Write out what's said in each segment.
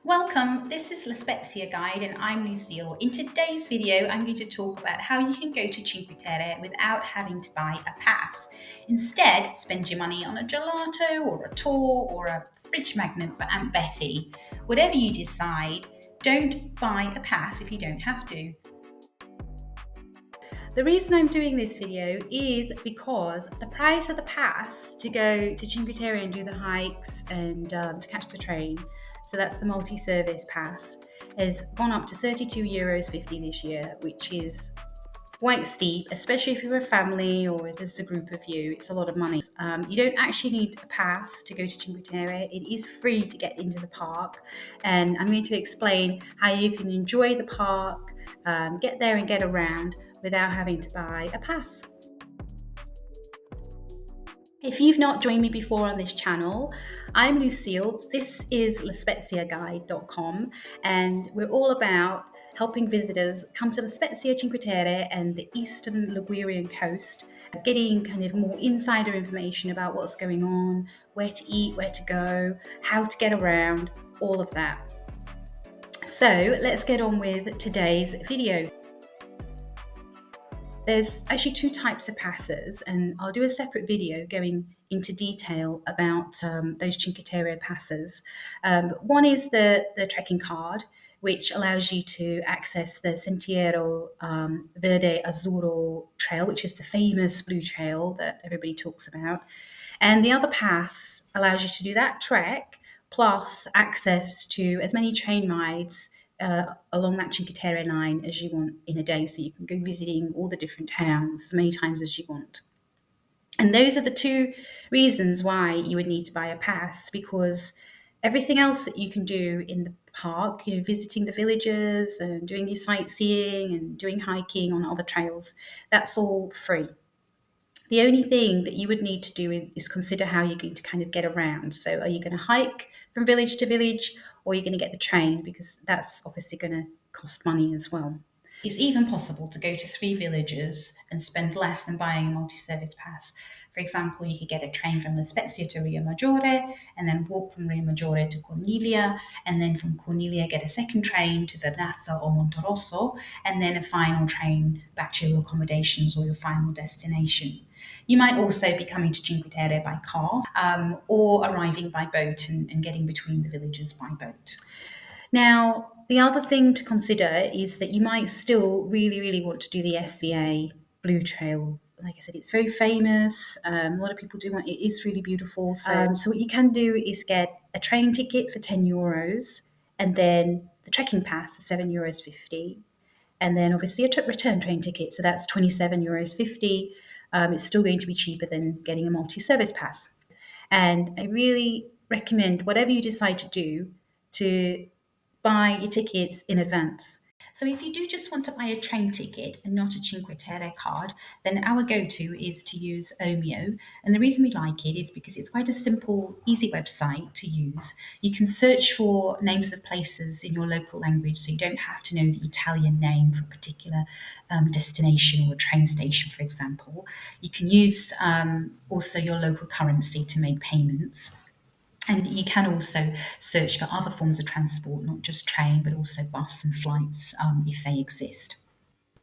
Welcome, this is La Spezia Guide and I'm Lucille. In today's video, I'm going to talk about how you can go to Cinque Terre without having to buy a pass. Instead, spend your money on a gelato or a tour or a fridge magnet for Aunt Betty. Whatever you decide, don't buy a pass if you don't have to. The reason I'm doing this video is because the price of the pass to go to Cinque Terre and do the hikes and to catch the train, so that's the multi-service pass, has gone up to €32.50 this year, which is quite steep, especially if you're a family or if there's a group of you. It's a lot of money. You don't actually need a pass to go to Cinque Terre. It is free to get into the park, and I'm going to explain how you can enjoy the park, get there and get around without having to buy a pass. If you've not joined me before on this channel, I'm Lucille. This is LaSpeziaGuide.com, and we're all about helping visitors come to La Spezia, Cinque Terre and the eastern Ligurian coast, getting kind of more insider information about what's going on, where to eat, where to go, how to get around, all of that. So let's get on with today's video. There's actually two types of passes, and I'll do a separate video going into detail about those Cinque Terre passes. One is the trekking card, which allows you to access the Sentiero Verde Azzurro trail, which is the famous blue trail that everybody talks about. And the other pass allows you to do that trek, plus access to as many train rides along that Cinque Terre line as you want in a day, so you can go visiting all the different towns as many times as you want. And those are the two reasons why you would need to buy a pass, because everything else that you can do in the park, visiting the villages and doing your sightseeing and doing hiking on other trails, that's all free. The only thing that you would need to do is consider how you're going to kind of get around. So are you going to hike from village to village, or are you going to get the train? Because that's obviously going to cost money as well. It's even possible to go to 3 villages and spend less than buying a multi-service pass. For example, you could get a train from La Spezia to Rio Maggiore and then walk from Rio Maggiore to Corniglia, and then from Corniglia get a second train to Vernazza or Monterosso, and then a final train back to your accommodations or your final destination. You might also be coming to Cinque Terre by car or arriving by boat and getting between the villages by boat. Now, the other thing to consider is that you might still really want to do the SVA Blue Trail. Like I said, it's very famous. A lot of people do want it. It is really beautiful. So what you can do is get a train ticket for €10, and then the trekking pass for €7.50, and then obviously a return train ticket. So that's €27.50. It's still going to be cheaper than getting a multi-service pass. And I really recommend, whatever you decide to do, to buy your tickets in advance. So if you do just want to buy a train ticket and not a Cinque Terre card, then our go-to is to use Omio. And the reason we like it is because it's quite a simple, easy website to use. You can search for names of places in your local language, so you don't have to know the Italian name for a particular destination or a train station, for example. You can use also your local currency to make payments. And you can also search for other forms of transport, not just train, but also bus and flights if they exist.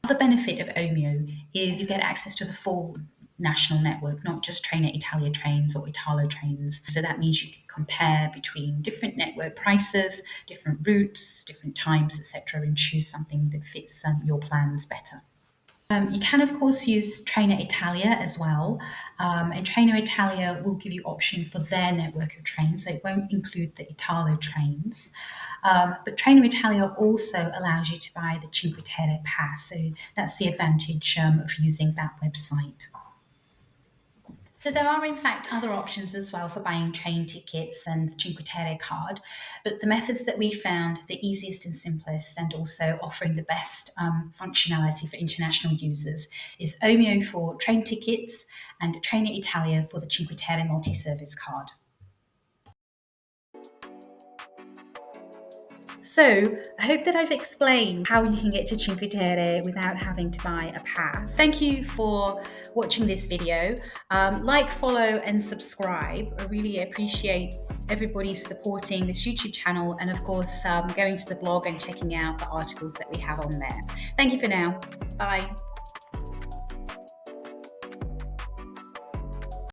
The benefit of Omio is you get access to the full national network, not just Train Italia trains or Italo trains. So that means you can compare between different network prices, different routes, different times, etc., and choose something that fits your plans better. You can, of course, use Trainer Italia as well, and Trainer Italia will give you option for their network of trains, so it won't include the Italo trains. But Trainer Italia also allows you to buy the Cinque Terre Pass, so that's the advantage of using that website. So there are in fact other options as well for buying train tickets and the Cinque Terre card, but the methods that we found the easiest and simplest, and also offering the best functionality for international users, is Omio for train tickets and Trainer Italia for the Cinque Terre multi-service card. So, I hope that I've explained how you can get to Cinque Terre without having to buy a pass. Thank you for watching this video. Like, follow and subscribe. I really appreciate everybody's supporting this YouTube channel, and of course, going to the blog and checking out the articles that we have on there. Thank you for now. Bye.